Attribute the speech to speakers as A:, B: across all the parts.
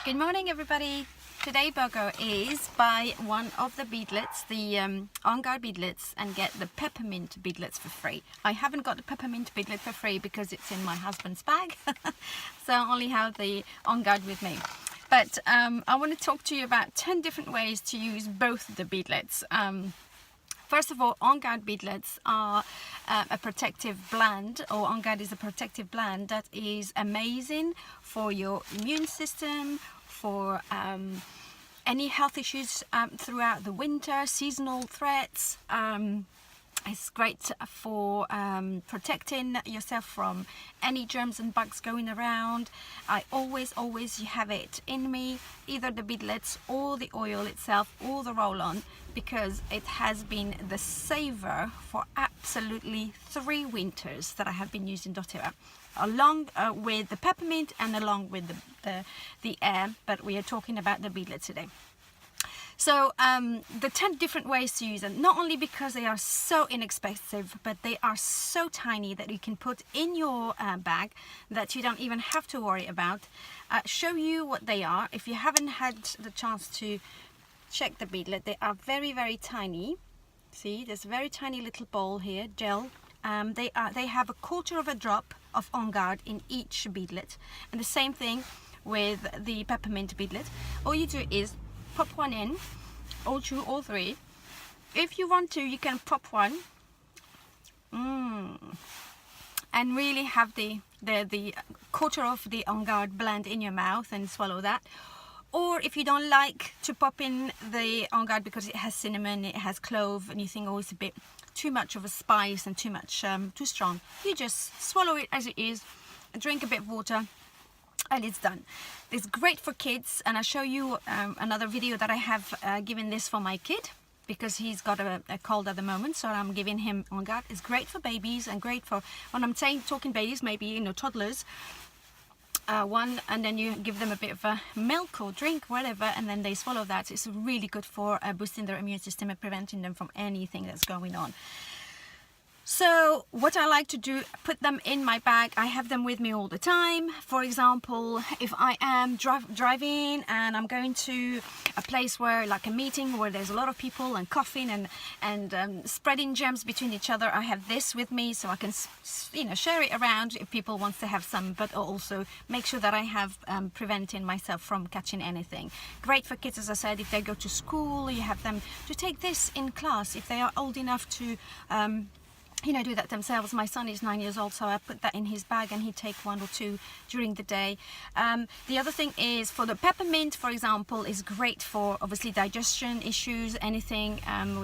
A: Good morning, everybody. Today Bogo is buy one of the beadlets, the ongard beadlets, and get the peppermint beadlets for free. I haven't got the peppermint beadlet for free because it's in my husband's bag, so I only have the ongard with me. But I want to talk to you about 10 different ways to use both the beadlets. First of all, ongard beadlets are a protective blend, or ongard is a protective blend that is amazing for your immune system, for any health issues throughout the winter, seasonal threats. It's great for protecting yourself from any germs and bugs going around. I always have it in me, either the beadlets or the oil itself or the roll-on, because it has been the saver for absolutely 3 winters that I have been using doTERRA, along with the peppermint and along with the air, but we are talking about the beadlet today. So the 10 different ways to use them, not only because they are so inexpensive, but they are so tiny that you can put in your bag that you don't even have to worry about. Show you what they are. If you haven't had the chance to check the beadlet, they are very tiny. See, there's a very tiny little ball here, gel. They have 1/4 of a drop of ongard in each beadlet, and the same thing with the peppermint beadlet. All you do is pop one in, or 2 or 3. If you want to, you can pop one and really have the 1/4 of the ongard blend in your mouth and swallow that. Or if you don't like to pop in the ongard because it has cinnamon, it has clove, and you think, oh, it's a bit too much of a spice and too strong, you just swallow it as it is, drink a bit of water, and it's done. It's great for kids, and I'll show you another video that I have given this for my kid, because he's got a cold at the moment, so I'm giving him ongard. It's great for babies, and great for, when I'm talking babies, maybe, you know, toddlers, and then you give them a bit of a milk or drink, whatever, and then they swallow that. It's really good for boosting their immune system and preventing them from anything that's going on. So what I like to do, put them in my bag. I have them with me all the time. For example, if I am driving and I'm going to a place where, like a meeting where there's a lot of people and coughing and spreading germs between each other, I have this with me, so I can, you know, share it around if people want to have some, but also make sure that I have preventing myself from catching anything. Great for kids, as I said. If they go to school, you have them to take this in class if they are old enough to you know, do that themselves. My son is 9 years old, so I put that in his bag and he'd take 1 or 2 during the day. The other thing is, for the peppermint, for example, is great for obviously digestion issues, anything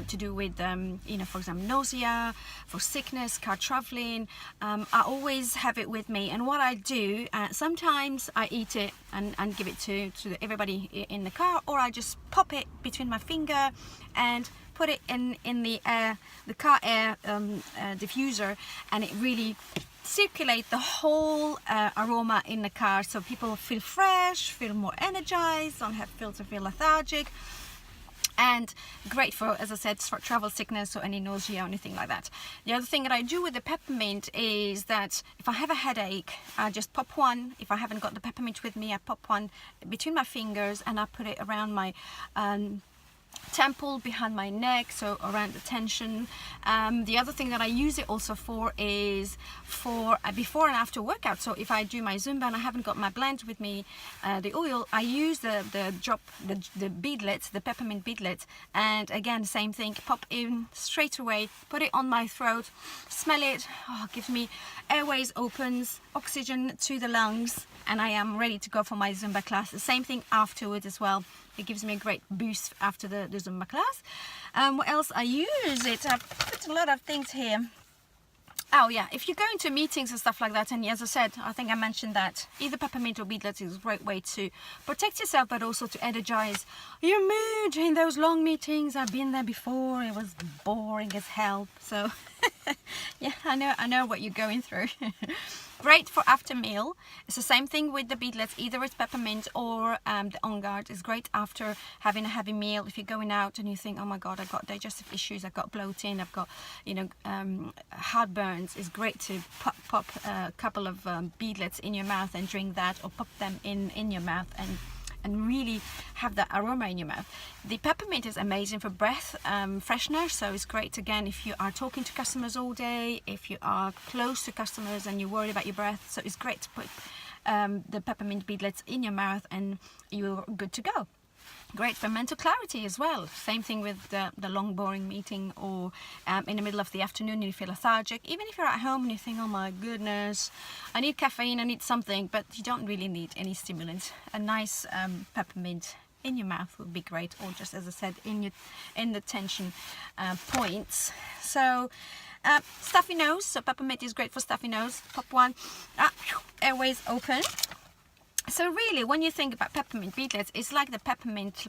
A: to do with, you know, for example, nausea, for sickness, car traveling. I always have it with me, and what I do, sometimes I eat it and give it to everybody in the car, or I just pop it between my finger and put it in the air, the car air diffuser, and it really circulate the whole aroma in the car, so people feel fresh, feel more energized, don't have feel lethargic, and great for, as I said, for travel sickness or any nausea or anything like that. The other thing that I do with the peppermint is that if I have a headache, I just pop one. If I haven't got the peppermint with me, I pop one between my fingers and I put it around my temple, behind my neck, so around the tension. The other thing that I use it also for is for before and after workout. So if I do my Zumba and I haven't got my blend with me, the oil, I use the beadlets, the peppermint beadlets, and again, same thing, pop in straight away, put it on my throat, smell it, gives me airways opens, oxygen to the lungs, and I am ready to go for my Zumba class. The same thing afterwards as well. It gives me a great boost after the Zumba class. What else I use it? I've put a lot of things here. Oh yeah, if you're going to meetings and stuff like that, and as I said, I think I mentioned that either peppermint or beadlets is a great way to protect yourself, but also to energize your mood in those long meetings. I've been there before. It was boring as hell. So yeah, I know what you're going through. Great for after meal. It's the same thing with the beadlets, either it's peppermint or the ongard. Is great after having a heavy meal. If you're going out and you think, oh my god, I've got digestive issues, I've got bloating, I've got, you know, heartburns, it's great to pop a couple of beadlets in your mouth and drink that, or pop them in your mouth and and really have that aroma in your mouth. The peppermint is amazing for breath freshener, so it's great again if you are talking to customers all day, if you are close to customers and you're worried about your breath. So it's great to put the peppermint beadlets in your mouth and you're good to go. Great for mental clarity as well. Same thing with the long boring meeting, or in the middle of the afternoon you feel lethargic. Even if you're at home and you think, oh my goodness, I need caffeine, I need something, but you don't really need any stimulants. A nice peppermint in your mouth would be great, or just as I said, in the tension points. So stuffy nose, so peppermint is great for stuffy nose. Pop one, airways open. So really, when you think about peppermint beadlets, it's like the peppermint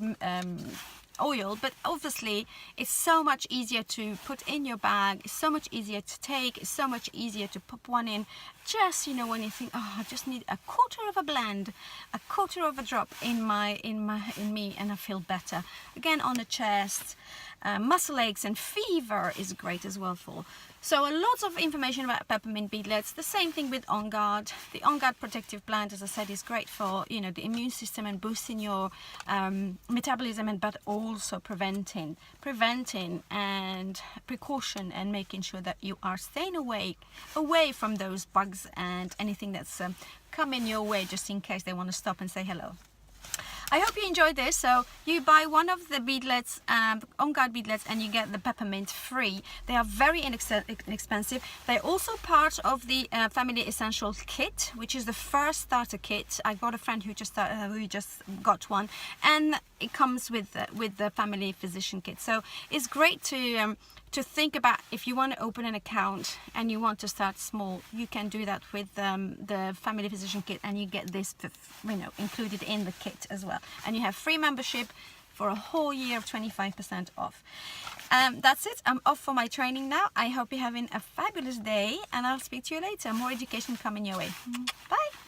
A: oil, but obviously it's so much easier to put in your bag, it's so much easier to take, it's so much easier to pop one in. Just, you know, when you think, oh, I just need a quarter of a blend, a quarter of a drop in me, and I feel better. Again, on the chest, muscle aches and fever is great as well for. So lots of information about peppermint beadlets. The same thing with ongard. The ongard protective blend, as I said, is great for, you know, the immune system and boosting your metabolism, and but also preventing and precaution, and making sure that you are staying away from those bugs and anything that's coming your way, just in case they want to stop and say hello. I hope you enjoyed this. So you buy one of the beadlets, ongard beadlets, and you get the peppermint free. They are very inexpensive. They're also part of the Family Essentials kit, which is the first starter kit. I got a friend who just got one, and it comes with the Family Physician kit. So it's great to think about, if you want to open an account and you want to start small, you can do that with the Family Physician kit, and you get this, you know, included in the kit as well. And you have free membership for a whole year of 25% off. That's it. I'm off for my training now. I hope you're having a fabulous day, and I'll speak to you later. More education coming your way. Bye.